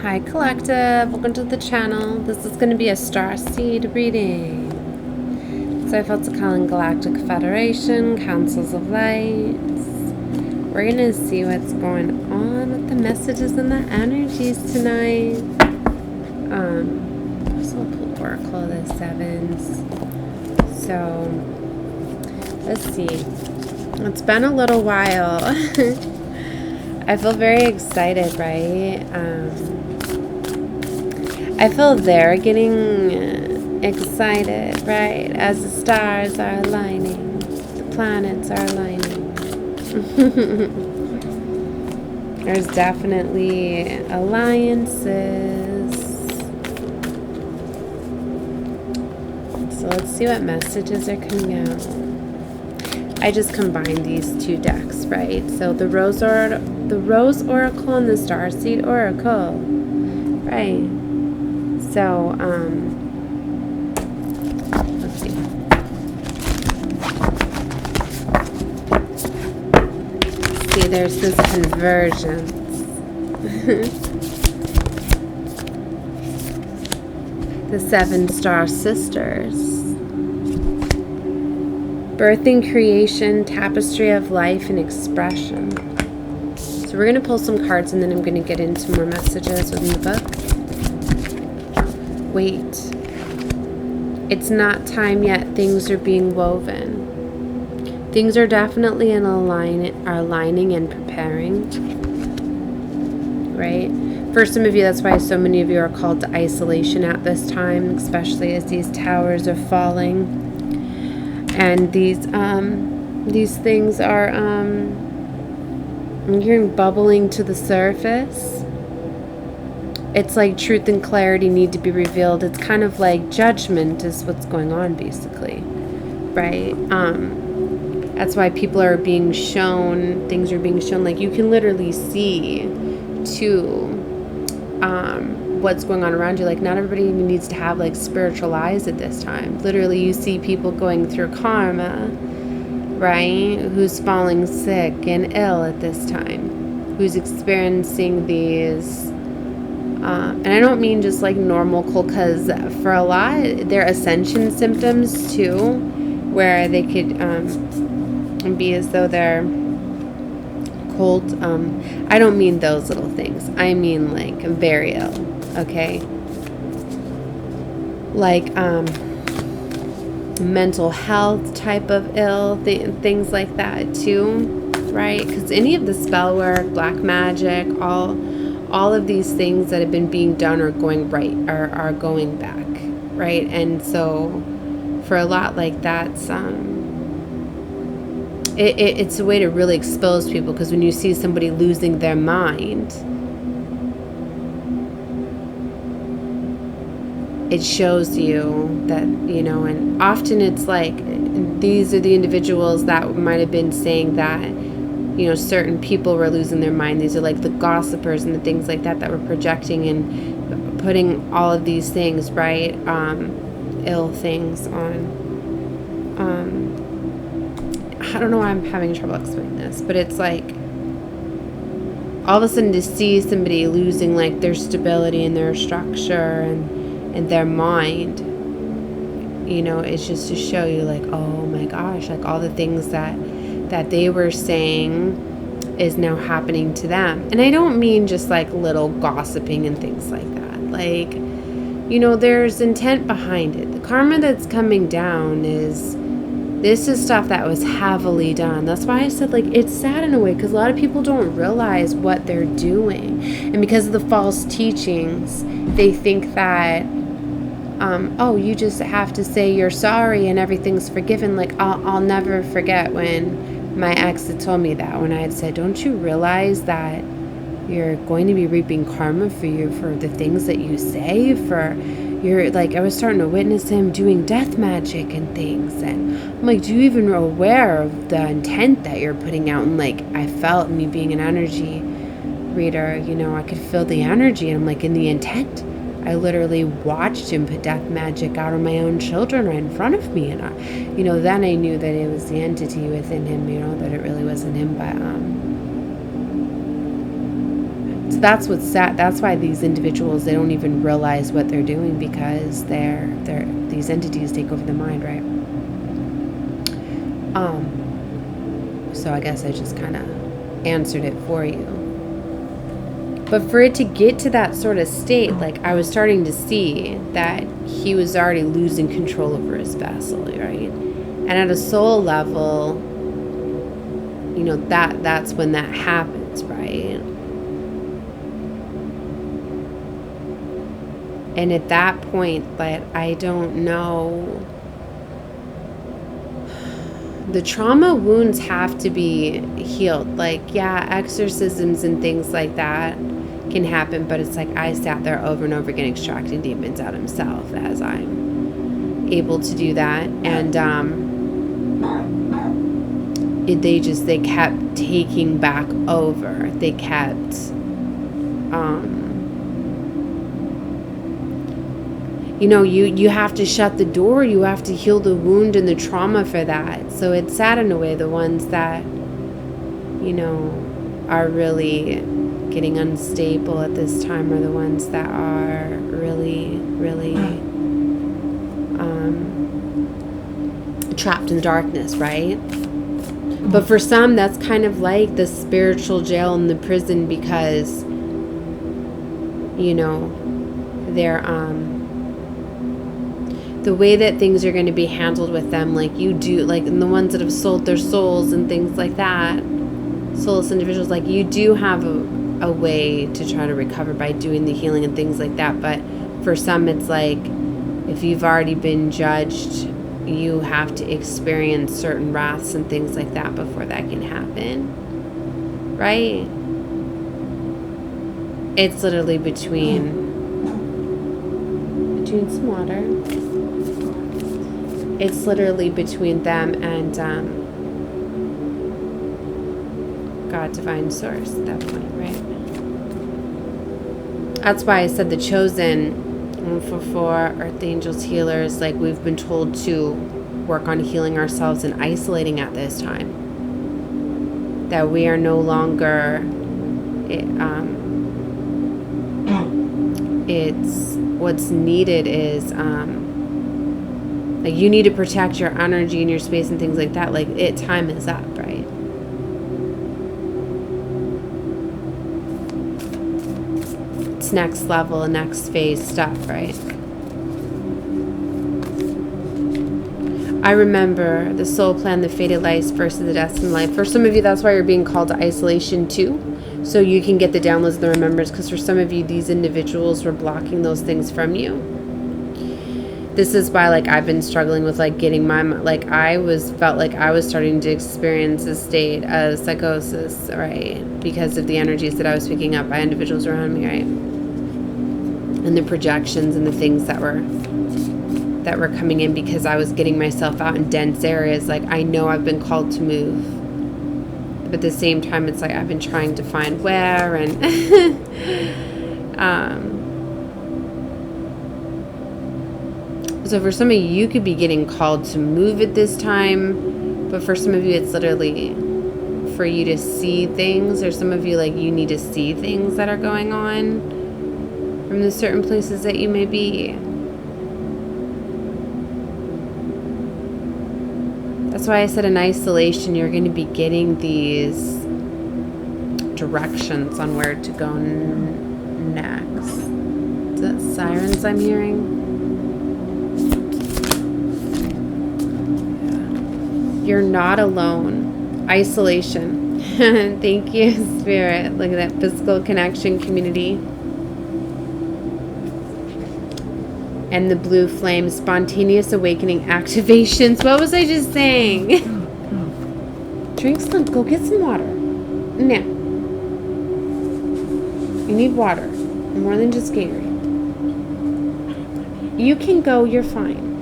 Hi Collective, welcome to the channel. This is going to be a star seed reading. So I felt to call in Galactic Federation, Councils of Lights. We're going to see what's going on with the messages and the energies tonight. So we'll pull Oracle of the Sevens. So let's see. It's been a little while. I feel very excited, right? I feel they're getting excited, right? As the stars are aligning, the planets are aligning. There's definitely alliances. So let's see what messages are coming out. I just combined these two decks, right? So the Rose Oracle and the Starseed Oracle, right? So, let's see. See, there's this convergence. The Seven Star Sisters. Birthing, creation, tapestry of life, and expression. So we're going to pull some cards and then I'm going to get into more messages within the book. Wait. It's not time yet. Things are being woven. Things are definitely aligning and preparing. Right? For some of you, that's why so many of you are called to isolation at this time, especially as these towers are falling. And these things are, I'm hearing bubbling to the surface. It's like truth and clarity need to be revealed. It's kind of like judgment is what's going on, basically, right? That's why people are being shown, things are being shown. Like you can literally see, too, what's going on around you. Like not everybody even needs to have like spiritual eyes at this time. Literally, you see people going through karma, right? Who's falling sick and ill at this time, who's experiencing these. And I don't mean just like normal cold, because for a lot, they're ascension symptoms too, where they could be as though they're cold. I don't mean those little things. I mean like very ill, okay? Like mental health type of ill, things like that too, right? Because any of the spell work, black magic, all of these things that have been being done are going right, are going back, right? And so for a lot like that's it's a way to really expose people, because when you see somebody losing their mind, it shows you that, you know, and often it's like these are the individuals that might have been saying that, you know, certain people were losing their mind. These are like the gossipers and the things like that were projecting and putting all of these things, right? Ill things on. I don't know why I'm having trouble explaining this, but it's like all of a sudden to see somebody losing like their stability and their structure and their mind, you know, it's just to show you like, oh my gosh, like all the things that they were saying is now happening to them. And I don't mean just like little gossiping and things like that. Like, you know, there's intent behind it. The karma that's coming down this is stuff that was heavily done. That's why I said like it's sad in a way, because a lot of people don't realize what they're doing. And because of the false teachings, they think that oh, you just have to say you're sorry and everything's forgiven. Like I'll never forget when my ex had told me that, when I had said, don't you realize that you're going to be reaping karma for the things that you say, like I was starting to witness him doing death magic and things, and I'm like, do you even aware of the intent that you're putting out? And like I felt, me being an energy reader, you know, I could feel the energy, and I'm like, in the intent, I literally watched him put death magic out on my own children right in front of me. And, you know, then I knew that it was the entity within him, you know, that it really wasn't him. But So that's what's sad. That's why these individuals, they don't even realize what they're doing, because these entities take over the mind, right? So I guess I just kind of answered it for you. But for it to get to that sort of state, like, I was starting to see that he was already losing control over his vessel, right? And at a soul level, you know, that's when that happens, right? And at that point, like, I don't know, the trauma wounds have to be healed. Like, yeah, exorcisms and things like that can happen, but it's like I sat there over and over again extracting demons out himself as I'm able to do that. And they kept taking back over. They kept you know, you have to shut the door, you have to heal the wound and the trauma for that. So it's sad in a way, the ones that, you know, are really getting unstable at this time are the ones that are really, really trapped in darkness, right? But for some, that's kind of like the spiritual jail and the prison, because, you know, they're the way that things are going to be handled with them, like you do, like in the ones that have sold their souls and things like that, soulless individuals, like you do have a way to try to recover by doing the healing and things like that. But for some, it's like, if you've already been judged, you have to experience certain wraths and things like that before that can happen, right? It's literally between some water. It's literally between them and God, divine source at that point, right? That's why I said the chosen, for earth angels, healers, like we've been told to work on healing ourselves and isolating at this time. That we are no longer, it's what's needed is, like you need to protect your energy and your space and things like that. Like time is up, right? It's next level, next phase stuff, right? I remember the soul plan, the fated life versus the destined life. For some of you, that's why you're being called to isolation too. So you can get the downloads and the remembrance, because for some of you, these individuals were blocking those things from you. This is why, like, I've been struggling with, like, getting my, like, felt like I was starting to experience a state of psychosis, right? Because of the energies that I was picking up by individuals around me, right? And the projections and the things that were coming in, because I was getting myself out in dense areas. Like, I know I've been called to move, but at the same time, it's like I've been trying to find where, and so for some of you, you could be getting called to move at this time, but for some of you, it's literally for you to see things, or some of you, like, you need to see things that are going on from the certain places that you may be. That's why I said in isolation, you're going to be getting these directions on where to go next. Is that sirens I'm hearing? You're not alone. Isolation. Thank you, Spirit. Look at that physical connection, community. And the blue flame, spontaneous awakening activations. What was I just saying? Drink some. Go get some water. Now. You need water. More than just Gatorade. You can go. You're fine.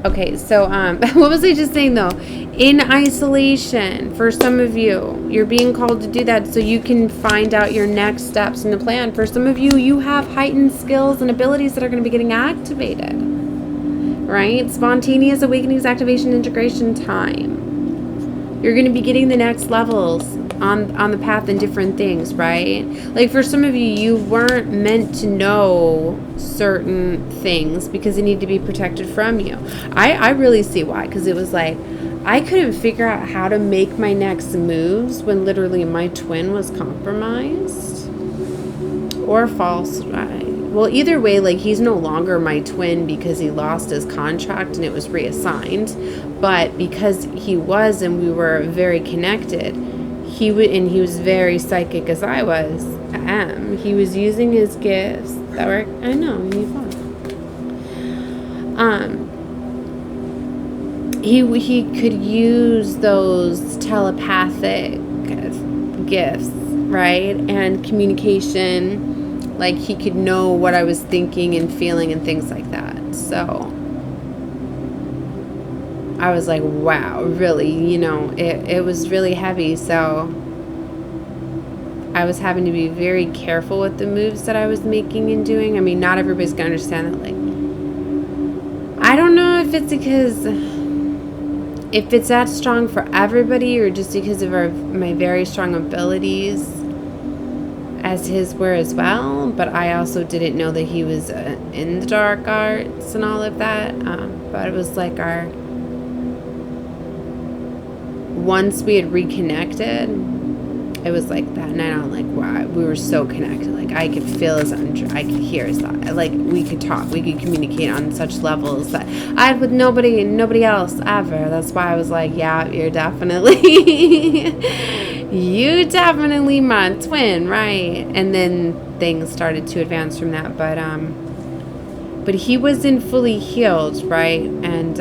Okay, so what was I just saying though? In isolation, for some of you, you're being called to do that so you can find out your next steps in the plan. For some of you, you have heightened skills and abilities that are going to be getting activated, right? Spontaneous awakenings, activation, integration time. You're going to be getting the next levels on the path in different things, right? Like for some of you, you weren't meant to know certain things because they need to be protected from you. I really see why, because it was like, I couldn't figure out how to make my next moves when literally my twin was compromised or false, right? Well, either way, like he's no longer my twin because he lost his contract and it was reassigned. But because he was and we were very connected, he was very psychic as I am. He was using his gifts that were, I know, you thought. He could use those telepathic gifts, right? And communication. Like he could know what I was thinking and feeling and things like that. So I was like, wow, really, you know, it was really heavy. So I was having to be very careful with the moves that I was making and doing. I mean, not everybody's going to understand that. Like, I don't know if it's because, if it's that strong for everybody or just because of my very strong abilities as his were as well, but I also didn't know that he was in the dark arts and all of that, but it was like once we had reconnected, it was like that night on, like, wow, we were so connected, like I could feel I could hear his thought, like we could talk, we could communicate on such levels that I had with nobody else ever. That's why I was like, yeah, you're definitely you definitely my twin, right? And then things started to advance from that, but he wasn't fully healed, right? And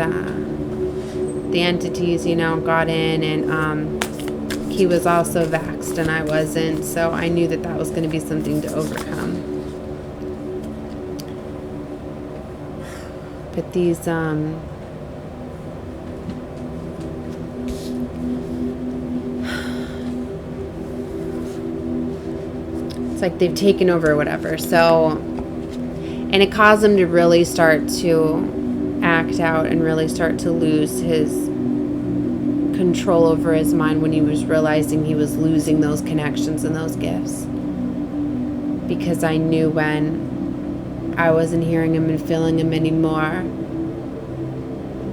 the entities, you know, got in, and he was also vaxxed and I wasn't, so I knew that was going to be something to overcome. But these it's like they've taken over or whatever. So, and it caused him to really start to act out and really start to lose his control over his mind when he was realizing he was losing those connections and those gifts. Because I knew when I wasn't hearing him and feeling him anymore,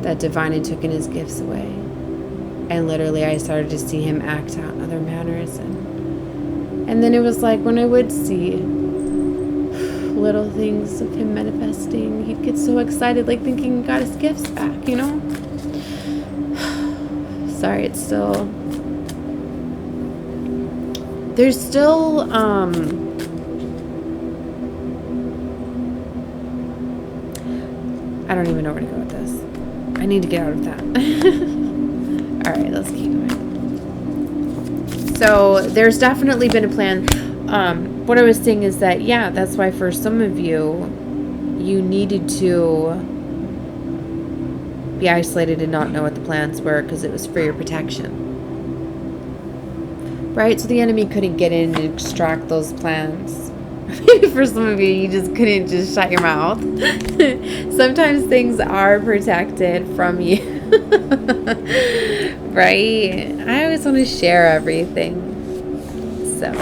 that divine had taken his gifts away. And literally I started to see him act out in other manners, and then it was like when I would see little things of him manifesting, he'd get so excited, like thinking he got his gifts back, you know? Sorry, it's still... There's still, I don't even know where to go with this. I need to get out of that. Alright, let's keep going. So, there's definitely been a plan. What I was saying is that, yeah, that's why for some of you, you needed to be isolated and not know what the plans were because it was for your protection. Right? So the enemy couldn't get in and extract those plans. Maybe for some of you, you just couldn't just shut your mouth. Sometimes things are protected from you. Right? I always want to share everything. So,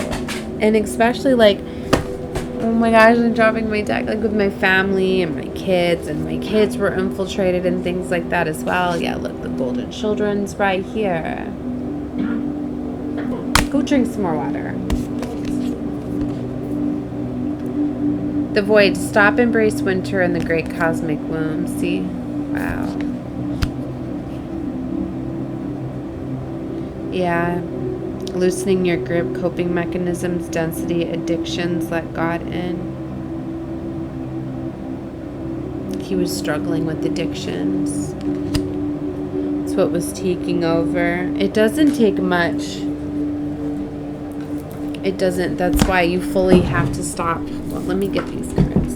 and especially like, oh my gosh, I'm dropping my deck, like with my family and my kids were infiltrated and things like that as well. Yeah, look, the golden children's right here. Go drink some more water. The void, stop, embrace winter and the great cosmic womb. See? Wow. Yeah. Loosening your grip, coping mechanisms, density, addictions, let God in. He was struggling with addictions. It's what was taking over. It doesn't take much. It doesn't. That's why you fully have to stop. Well, let me get these cards.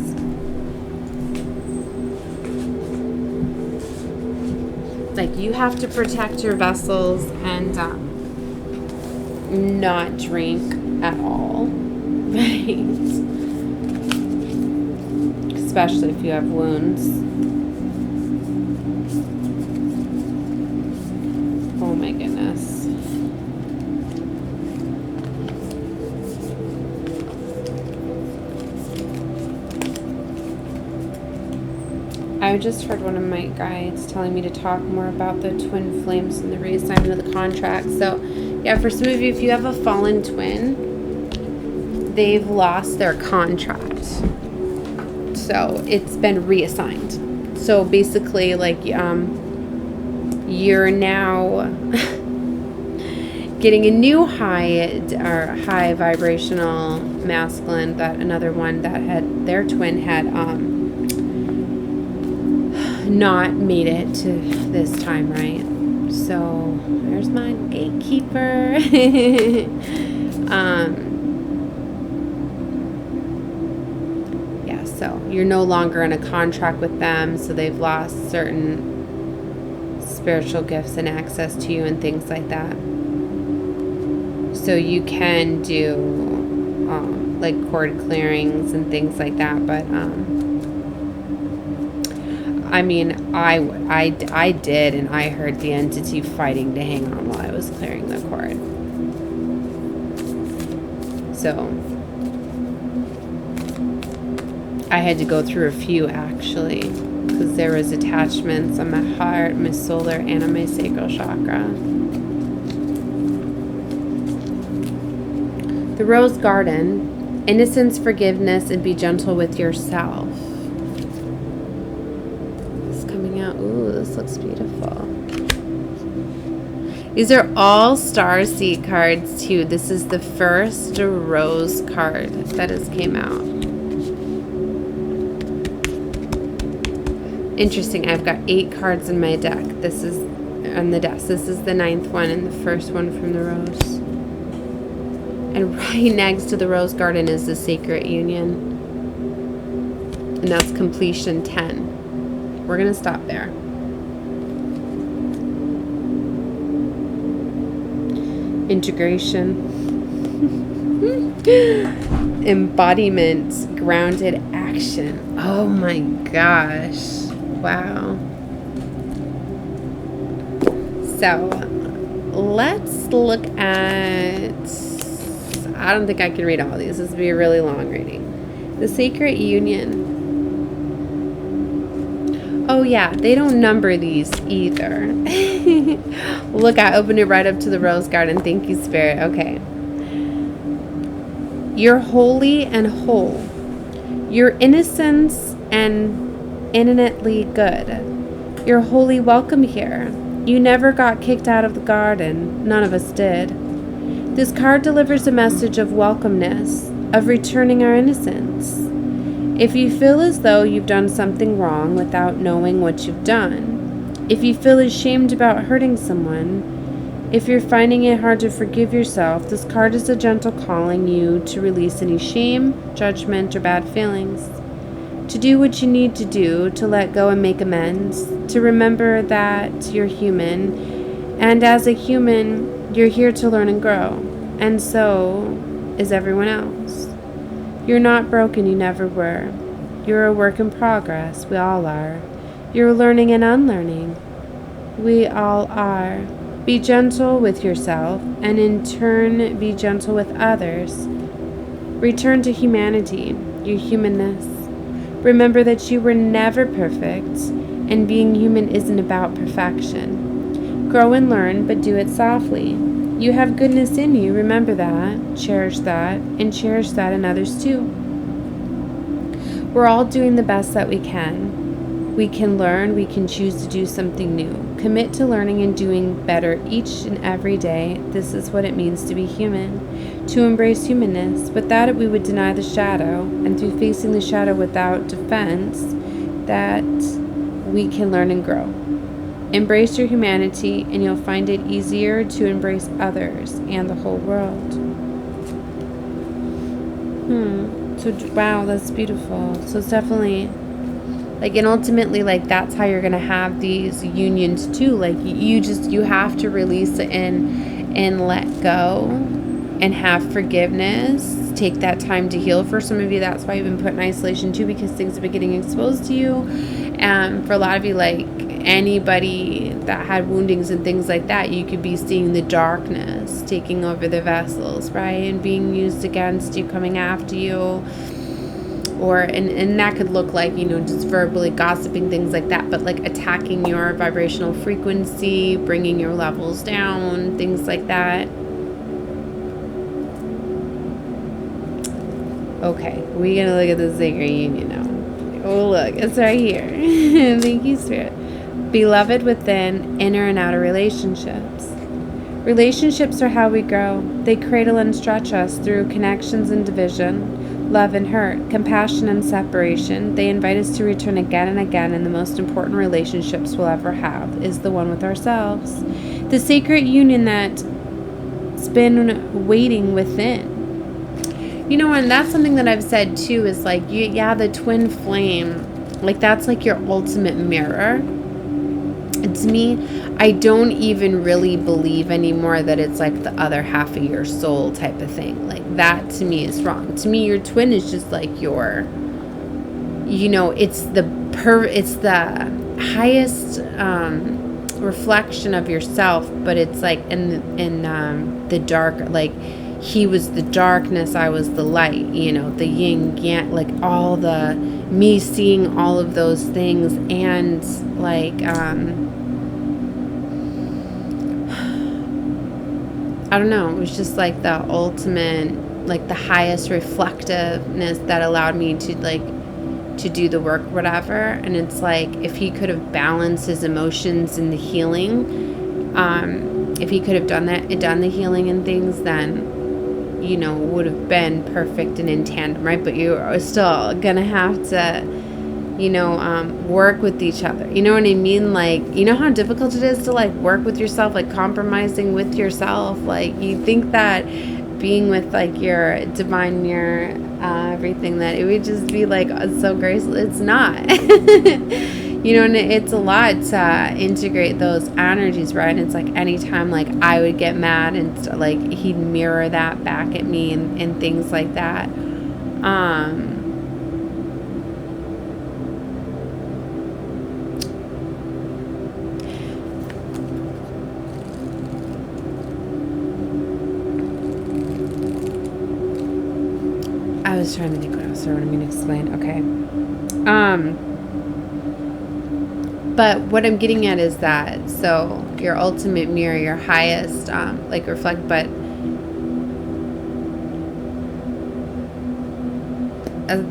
Like, you have to protect your vessels and not drink at all. Right? Especially if you have wounds. Oh my goodness. I just heard one of my guides telling me to talk more about the twin flames and the reassignment of the contract. So, yeah, for some of you, if you have a fallen twin, they've lost their contract. So, it's been reassigned. So, basically, like, you're now getting a new high vibrational masculine that another one that had their twin had not made it to this time, right? So there's my gatekeeper. Yeah, so you're no longer in a contract with them, so they've lost certain spiritual gifts and access to you and things like that. So you can do like cord clearings and things like that, but I mean, I did, and I heard the entity fighting to hang on while I was clearing the cord. So I had to go through a few, actually, because there was attachments on my heart, my solar, and on my sacral chakra. The Rose Garden, innocence, forgiveness, and be gentle with yourself. Ooh, this looks beautiful. These are all Starseed cards too. This is the first Rose card that has came out. Interesting. I've got 8 cards in my deck. This is on the desk. This is the 9th one and the first one from the Rose. And right next to the Rose Garden is the Sacred Union. And that's completion 10. We're going to stop there. Integration. Embodiment. Grounded action. Oh my gosh. Wow. So, let's look at... I don't think I can read all of these. This would be a really long reading. The Sacred Union. Oh yeah, they don't number these either. Look, I opened it right up to the Rose Garden. Thank you, Spirit. Okay. You're holy and whole. You're innocent and innately good. You're wholly welcome here. You never got kicked out of the garden. None of us did. This card delivers a message of welcomeness, of returning our innocence. If you feel as though you've done something wrong without knowing what you've done, if you feel ashamed about hurting someone, if you're finding it hard to forgive yourself, this card is a gentle calling you to release any shame, judgment, or bad feelings. To do what you need to do, to let go and make amends, to remember that you're human, and as a human, you're here to learn and grow, and so is everyone else. You're not broken, you never were. You're a work in progress, we all are. You're learning and unlearning. We all are. Be gentle with yourself, and in turn, be gentle with others. Return to humanity, your humanness. Remember that you were never perfect, and being human isn't about perfection. Grow and learn, but do it softly. You have goodness in you, remember that, cherish that, and cherish that in others too. We're all doing the best that we can. We can learn, we can choose to do something new. Commit to learning and doing better each and every day. This is what it means to be human. To embrace humanness. Without it, we would deny the shadow, and through facing the shadow without defense, that we can learn and grow. Embrace your humanity, and you'll find it easier to embrace others and the whole world. So, wow, that's beautiful. So it's definitely, like, and ultimately, like, that's how you're going to have these unions too. Like, you have to release it and let go and have forgiveness. Take that time to heal. For some of you, that's why you've been put in isolation too, because things have been getting exposed to you. For a lot of you, like, anybody that had woundings and things like that, you could be seeing the darkness taking over the vessels, right? And being used against you, coming after you. Or, and that could look like, just verbally gossiping, things like that, but like attacking your vibrational frequency, bringing your levels down, things like that. Okay, we're gonna look at the sacred union now. Oh, look, it's right here. Thank you, Spirit. Beloved within, inner and outer relationships. Relationships are how we grow. They cradle and stretch us through connections and division, love and hurt, compassion and separation. They invite us to return again and again, and the most important relationships we'll ever have is the one with ourselves. The sacred union that's been waiting within. And that's something that I've said too, is like, the twin flame, like that's like your ultimate mirror. To me, I don't even really believe anymore that it's like the other half of your soul type of thing. Like that to me is wrong. To me, your twin is just like your, it's the highest reflection of yourself, but it's like in the dark, like he was the darkness, I was the light, the yin yang, like all the me seeing all of those things, and like I don't know, it was just like the ultimate, like the highest reflectiveness that allowed me to do the work, whatever. And it's like, if he could have balanced his emotions in the healing, if he could have done the healing and things, then would have been perfect and in tandem, right? But you are still gonna have to work with each other, you know what I mean? Like, how difficult it is to like work with yourself, like compromising with yourself. Like, you think that being with like your divine mirror, everything, that it would just be like so graceful. It's not. And it's a lot to integrate those energies, right? And it's like anytime like I would get mad, and like he'd mirror that back at me, and things like that. I was trying to think what else I wanted me to explain. Okay. But what I'm getting at is that, so your ultimate mirror, your highest, like reflect, but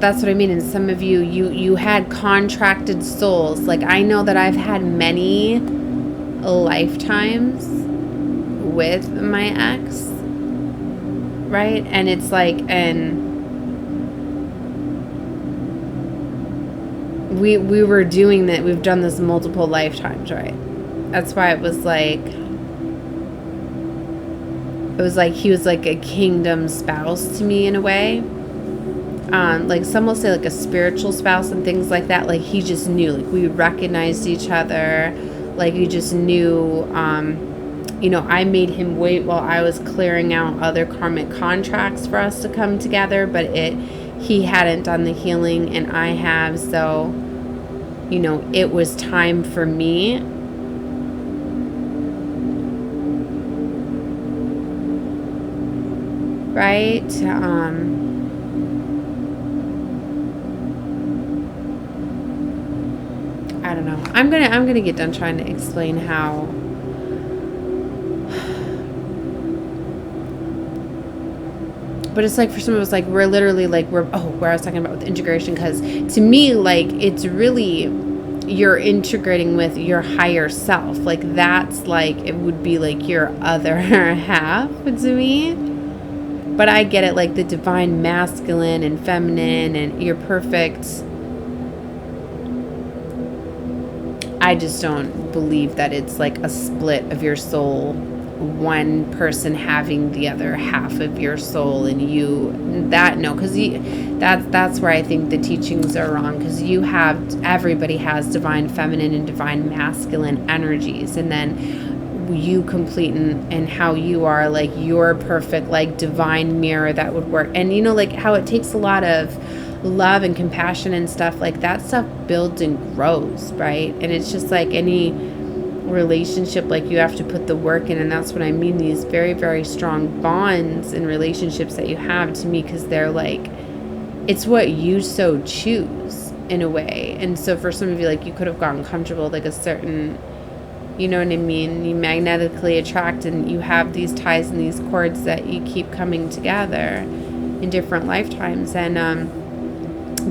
that's what I mean. And some of you had contracted souls. Like, I know that I've had many lifetimes with my ex, right? And it's like, and we were doing that. We've done this multiple lifetimes, right? That's why it was like he was like a kingdom spouse to me in a way. Like some will say like a spiritual spouse and things like that. Like he just knew, like we recognized each other. Like you just knew, I made him wait while I was clearing out other karmic contracts for us to come together, but he hadn't done the healing and I have, so it was time for me. Right? I don't know. I'm gonna get done trying to explain how but it's like for some of us, like we're literally like where I was talking about with integration, because to me, like it's really you're integrating with your higher self. Like that's like, it would be like your other half to me. But I get it, like the divine masculine and feminine, and you're perfect. I just don't believe that it's like a split of your soul, one person having the other half of your soul, and because that's where I think the teachings are wrong, because everybody has divine feminine and divine masculine energies, and then you complete and how you are like your perfect like divine mirror that would work. And like how it takes a lot of love and compassion and stuff, like that stuff builds and grows, right? And it's just like any relationship, like you have to put the work in. And that's what I mean, these very, very strong bonds and relationships that you have, to me, because they're like, it's what you so choose in a way. And so for some of you, like, you could have gotten comfortable, like a certain, you know what I mean, you magnetically attract, and you have these ties and these cords that you keep coming together in different lifetimes. And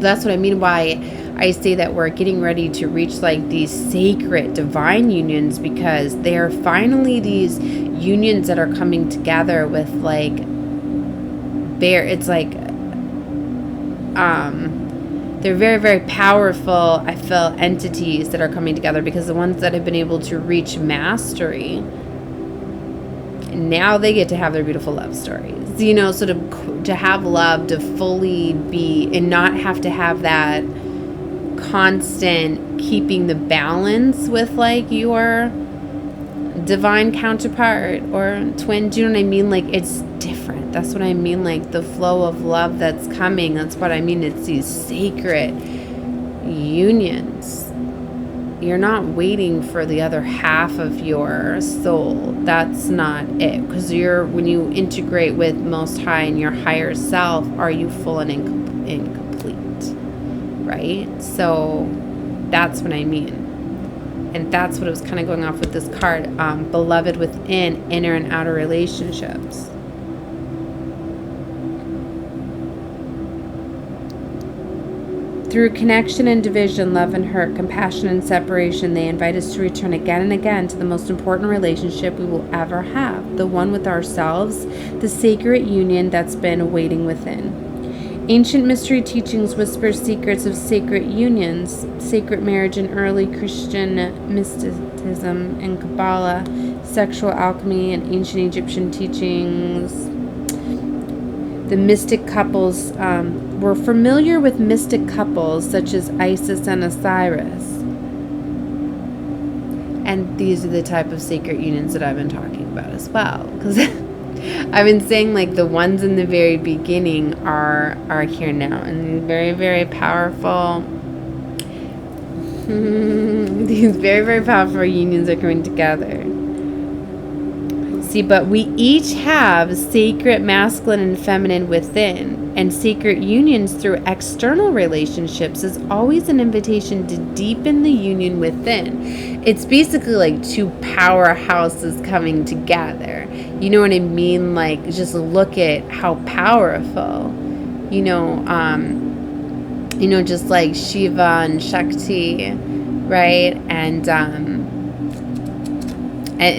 that's what I mean, why I say that we're getting ready to reach like these sacred divine unions, because they are finally these unions that are coming together with like it's like they're very, very powerful, I feel, entities that are coming together, because the ones that have been able to reach mastery, now they get to have their beautiful love stories, you know. So to have love, to fully be, and not have to have that constant keeping the balance with like your divine counterpart or twin, do you know what I mean? Like, it's different. That's what I mean, like the flow of love that's coming. That's what I mean. It's these sacred unions. You're not waiting for the other half of your soul. That's not it. Because when you integrate with Most High and your higher self, are you full and incomplete, right? So that's what I mean. And that's what it was kind of going off with this card. Beloved within, inner and outer relationships. Through connection and division, love and hurt, compassion and separation, they invite us to return again and again to the most important relationship we will ever have, the one with ourselves, the sacred union that's been waiting within. Ancient mystery teachings whisper secrets of sacred unions, sacred marriage in early Christian mysticism and Kabbalah, sexual alchemy, and ancient Egyptian teachings. The mystic couples, we're familiar with mystic couples such as Isis and Osiris. And these are the type of sacred unions that I've been talking about as well. Because I've been saying like the ones in the very beginning are here now. And very, very powerful. These very, very powerful unions are coming together. See, but we each have sacred masculine and feminine within, and sacred unions through external relationships is always an invitation to deepen the union within. It's basically like two powerhouses coming together. You know what I mean? Like, just look at how powerful, just like Shiva and Shakti, right? And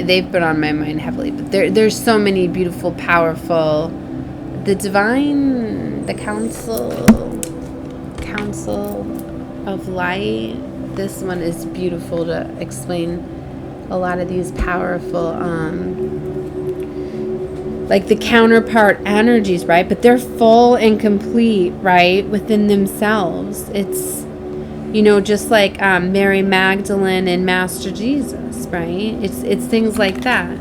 they've been on my mind heavily, but there's so many beautiful, powerful, the divine, the council of light. This one is beautiful to explain a lot of these powerful, like the counterpart energies, right? But they're full and complete, right? Within themselves. It's, just like Mary Magdalene and Master Jesus, right? It's things like that.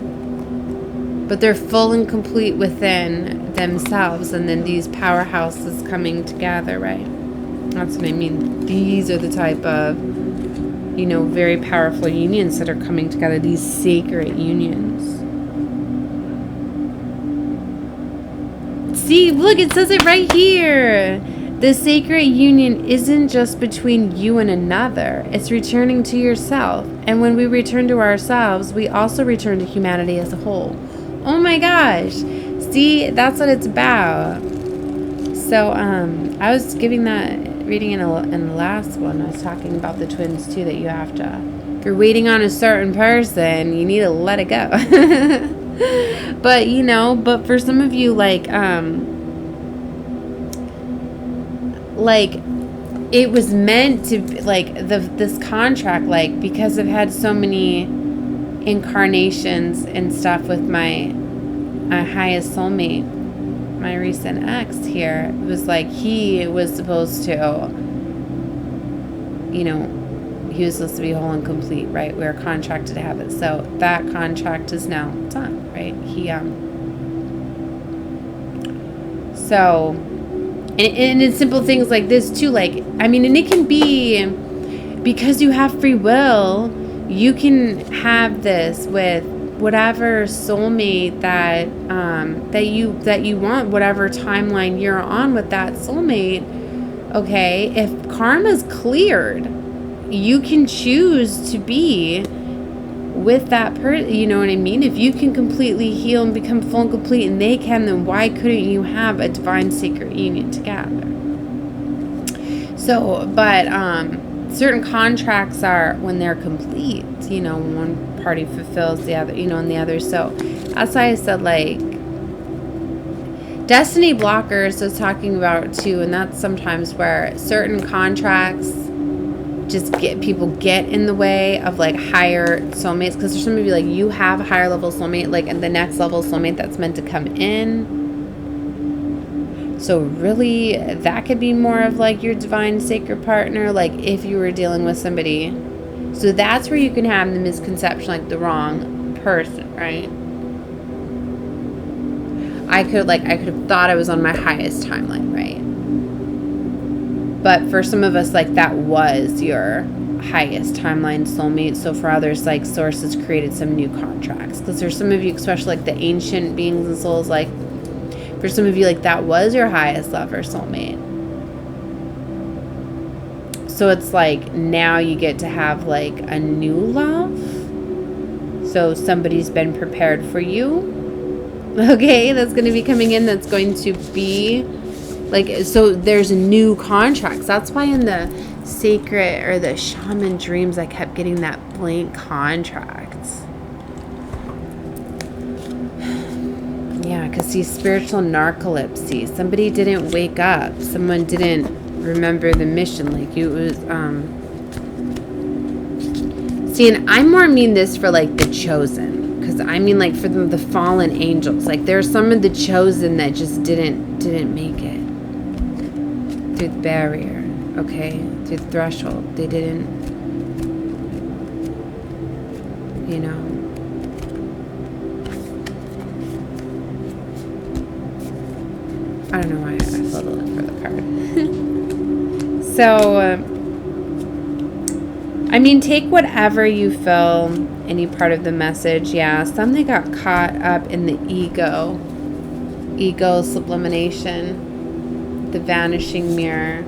But they're full and complete within themselves. And then these powerhouses coming together, right? That's what I mean. These are the type of, very powerful unions that are coming together. These sacred unions. See, look, it says it right here. The sacred union isn't just between you and another. It's returning to yourself. And when we return to ourselves, we also return to humanity as a whole. Oh my gosh. See, that's what it's about. So, I was giving that reading in the last one. I was talking about the twins too, that you have to, if you're waiting on a certain person, you need to let it go. But, but for some of you, like it was meant to, like, this contract, like, because I've had so many incarnations and stuff with my highest soulmate, my recent ex here. It was like he was supposed to, he was supposed to be whole and complete, right? We were contracted to have it. So that contract is now done, right? And it's simple things like this too, like, I mean, and it can be, because you have free will, you can have this with whatever soulmate that that you want, whatever timeline you're on with that soulmate. Okay, if karma's cleared, you can choose to be with that person, you know what I mean? If you can completely heal and become full and complete, and they can, then why couldn't you have a divine sacred union together? So, but certain contracts are when they're complete, you know, one party fulfills the other, you know, and the other. So that's why I said, like, destiny blockers I was talking about too, and that's sometimes where certain contracts just get in the way of like higher soulmates, because there's some of you, like, you have a higher level soulmate, like, and the next level soulmate that's meant to come in. So really, that could be more of like your divine sacred partner, like if you were dealing with somebody. So that's where you can have the misconception, like the wrong person, right? I could have thought I was on my highest timeline, right? But for some of us, like, that was your highest timeline soulmate. So for others, like, sources created some new contracts. Because there's some of you, especially like the ancient beings and souls, like, for some of you, like, that was your highest lover soulmate. So it's like now you get to have like a new love. So somebody's been prepared for you. Okay, that's going to be coming in. That's going to be like, so there's new contracts. That's why in the sacred or the shaman dreams, I kept getting that blank contracts. Yeah, because see, spiritual narcolepsy. Somebody didn't wake up. Someone didn't remember the mission. Like, it was, see, and I more mean this for like the chosen. Because I mean, like, for the fallen angels. Like, there's some of the chosen that just didn't make it through the barrier, okay, through the threshold. They didn't, you know. I don't know why I felt to look for the card. So, I mean, take whatever you feel, any part of the message. Yeah, something got caught up in the ego sublimination. The vanishing mirror.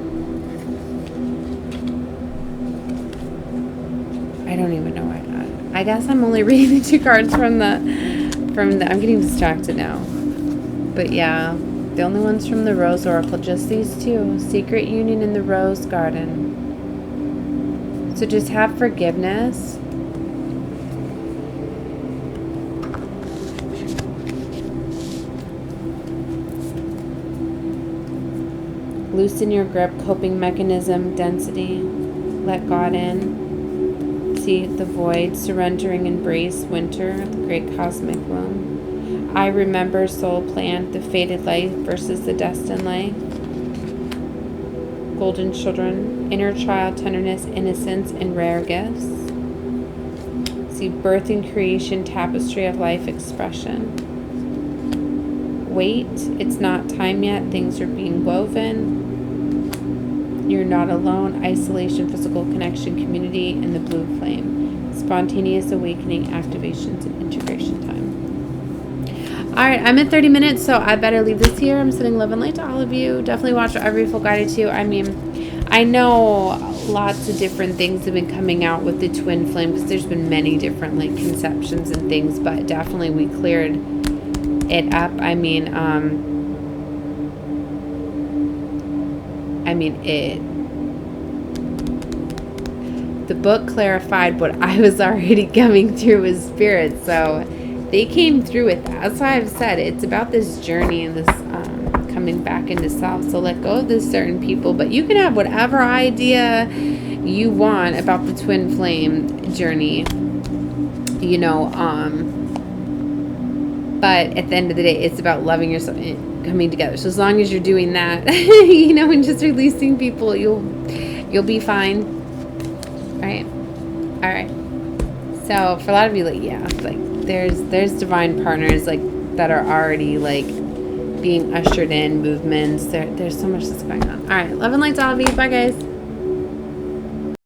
I don't even know why not. I guess I'm only reading the two cards from the I'm getting distracted now. But yeah, the only ones from the Rose Oracle, just these two. Secret union in the Rose Garden. So just have forgiveness. Loosen your grip, coping mechanism, density. Let God in. See the void, surrendering, embrace, winter, the great cosmic womb. I remember, soul plant, the fated life versus the destined life. Golden children, inner child, tenderness, innocence, and rare gifts. See birth and creation, tapestry of life expression. Wait, it's not time yet, things are being woven. You're not alone. Isolation, physical connection, community, and the blue flame. Spontaneous awakening, activations, and integration time. Alright, I'm at 30 minutes, so I better leave this here. I'm sending love and light to all of you. Definitely watch every full guided too. I mean, I know lots of different things have been coming out with the twin flame, because there's been many different like conceptions and things, but definitely we cleared it up. I mean, the book clarified what I was already coming through with spirit, so they came through with that. That's why I've said it's about this journey and this coming back into self. So let go of this certain people, but you can have whatever idea you want about the twin flame journey, you know, but at the end of the day, it's about loving yourself and coming together. So as long as you're doing that, you know, and just releasing people, you'll be fine. All right. So for a lot of you, like, yeah, like there's divine partners like that are already like being ushered in, movements. There's so much that's going on. All right. Love and light to all of you. Bye, guys.